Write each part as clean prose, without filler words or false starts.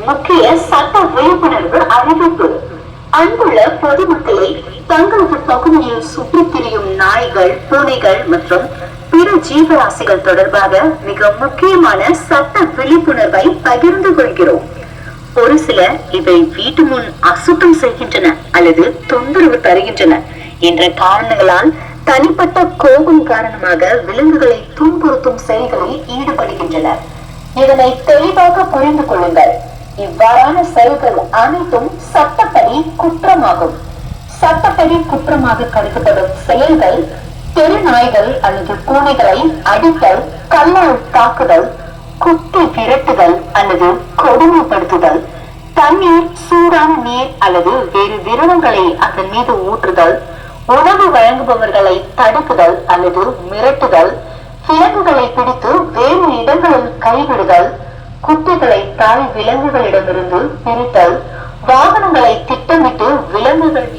முக்கிய சட்ட விழிப்புணர்வு அறிவிப்பு. அன்புள்ள பொதுமக்களை, தங்களது பகுதியில் சுற்றித் திரியும் நாய்கள், பூனைகள் மற்றும் பிற ஜீவராசிகள் தொடர்பாக மிக முக்கியமான சட்ட விழிப்புணர்வை பகிர்ந்து கொள்கிறோம். ஒரு சிலர் இவை வீட்டு முன் அசுத்தம் செய்கின்றன அல்லது தொந்தரவு தருகின்றன என்ற காரணங்களால் தனிப்பட்ட கோபம் காரணமாக விலங்குகளை துன்புறுத்தும் செயல்களில் ஈடுபடுகின்றனர். இதனை தெளிவாக புரிந்து கொள்ளுங்கள். இவ்வாறான செயல்கள் அனைத்தும் சட்டப்படி குற்றமாகும். சட்டப்படி குற்றமாக கருதப்படும் செயல்கள் தெரு நாய்கள் அல்லது பூனைகளை அடித்தல், கல்லால் தாக்குதல், குத்தி விரட்டுதல் அல்லது கொடுமைப்படுத்துதல், தண்ணீர், சூடான நீர் அல்லது வேறு திரவங்களை அதன் மீது ஊற்றுதல், உணவு வழங்குபவர்களை தடுக்குதல் அல்லது மிரட்டுதல், விலங்குகளை பிடித்து வேறு இடங்களில் கைவிடுதல், குட்டிகளை தாய் விலங்குகளிடமிருந்து பிரித்தல், வாகனங்களை திட்டமிட்டு விலங்குகள்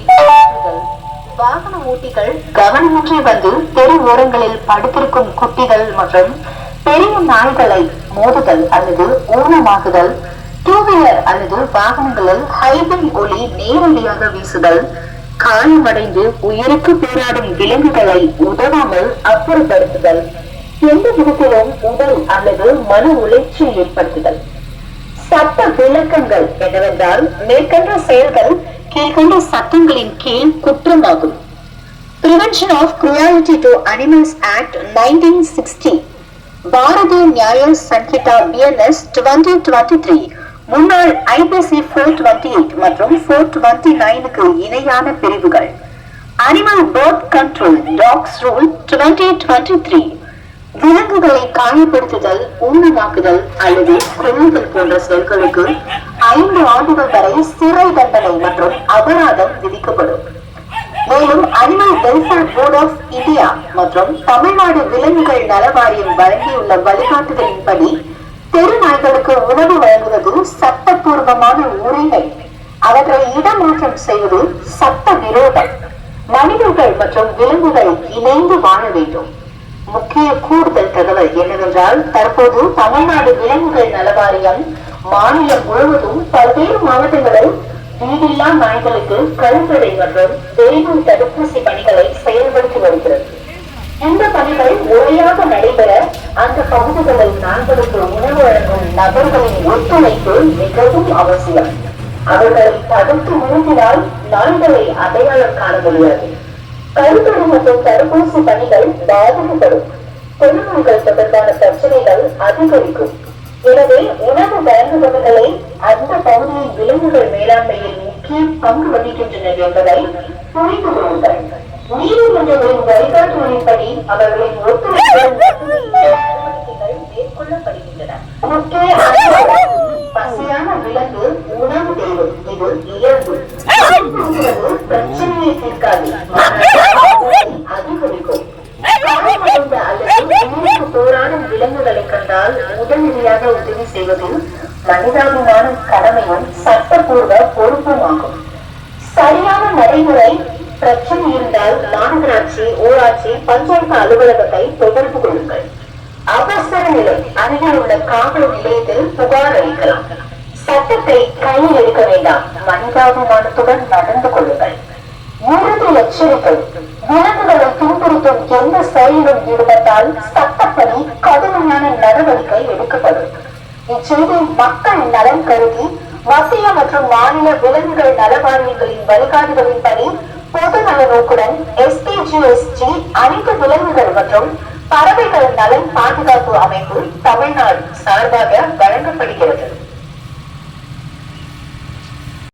வாகன ஓட்டிகள் கவனமின்றி வந்து தெரு ஓரங்களில் படுத்திருக்கும் குட்டிகள் மற்றும் பெரிய நாய்களை மோதுதல் அல்லது ஊனமாகுதல், டூ வீலர் அல்லது வாகனங்களில் ஹைபின் ஒளி நேரடியாக வீசுதல், காயமடைந்து உயிருக்கு போராடும் விலங்குகளை உதவாமல் அப்புறப்படுத்துதல், எந்த விதத்திலும் உடல் அல்லது மன உளைச்சல் ஏற்படுத்துதல். சட்ட விளக்கங்கள் என்னவென்றால், மேற்கண்ட செயல்கள் கீழ்கண்ட சட்டங்களின் கீழ் குற்றமாகும். Prevention of cruelty to animals act 1960, Bharatiya Nyaya Sanhita BNS 2023, முன்னாள் IPC 428 மற்றும் 429க்கு இணையான பிரிவுகள். Animal birth control dogs rule 2023, விலங்குகளை காயப்படுத்துதல், ஊனமாக்குதல் அல்லது கொல்லுதல் போன்ற செயல்களுக்கு 5 ஆண்டுகள் வரை சிறை தண்டனை மற்றும் அபராதம் விதிக்கப்படும். மேலும் animal welfare board of India மற்றும் தமிழ்நாடு விலங்குகள் நல வாரியம் வழங்கியுள்ள வழிகாட்டுதலின்படி தெரு நாய்களுக்கு உணவு வழங்குவது சட்டப்பூர்வமான உரிமை. அவற்றை இடமாற்றம் செய்வது சட்ட விரோதம். மனிதர்கள் மற்றும் விலங்குகள் இணைந்து வாழ வேண்டும். முக்கிய கூடுதல் தகவல் என்னவென்றால், தற்போது தமிழ்நாடு விலங்குகள் நல வாரியம் மாநிலம் முழுவதும் பல்வேறு மாவட்டங்களில் வீடில்லா நாய்களுக்கு கருத்தடை மற்றும் வெறிநோய் தடுப்பூசி பணிகளை செயல்படுத்தி வருகிறது. இந்த பணிகள் முறையாக நடைபெற அந்த பகுதிகளில் நாய்களுக்கு உணவு வழங்கும் நபர்களின் ஒத்துழைப்பு மிகவும் அவசியம். அவர்களை தடுத்து நிறுத்தினால் நாய்களை அடையாளம் காண முடியாது. கருத்தடை மற்றும் தடுப்பூசி பணிகள் பாதிக்கப்படும். தொழில்நுட்பங்கள் தொடர்பான பிரச்சனைகள் அதிகரிக்கும். எனவே உணவு வழங்குபவர்களை அந்த பகுதியின் விலங்குகள் மேலாண்மையில் முக்கிய பங்கு வகிக்கின்றனர் என்பதை புரிந்து கொள்ளுங்கள். நீதிமன்றங்களின் வழிகாட்டுதலின்படி அவர்களின் ஒத்துழைப்புடன் நடவடிக்கைகள் மேற்கொள்ளப்படுகின்றன. முக்கிய பசியான விலங்கு உணவு தேவை, இது இயல்பு. பிரச்சனையை தீர்க்காது, அதிகரிக்கும். அல்லது போராடும் விலங்குகளை கண்டால் உடனடியாக உதவி செய்வது மனிதாபிமான கடமையும் சட்டப்பூர்வ பொறுப்புமாகும். சரியான நடைமுறை. பிரச்சனை இருந்தால் மாநகராட்சி, ஊராட்சி, பஞ்சாயத்து அலுவலகத்தை தொடர்பு கொள்ளுங்கள். அவசர நிலை. அருகில் உள்ள காவல் நிலையத்தில் புகார் அளிக்கலாம். சட்டத்தை கையில் எடுக்க வேண்டாம். மனிதாபிமானத்துடன் நடந்து கொள்ளுங்கள். இறுதி எச்சரிக்கை. விலங்குகளை துன்புறுத்தும் எந்த செயலிலும் ஈடுபட்டால் சட்டப்படி கடுமையான நடவடிக்கை எடுக்கப்படும். இச்செய்தி மக்கள் நலன் கருதி மத்திய மற்றும் மாநில விலங்குகள் நல வாரியங்களின் வழிகாட்டுதலின்படி பொது நல நோக்குடன் SPGSG அனைத்து விலங்குகள் மற்றும் பறவைகள் நலன் பாதுகாப்பு அமைப்பு தமிழ்நாடு சார்பாக வழங்கப்படுகிறது.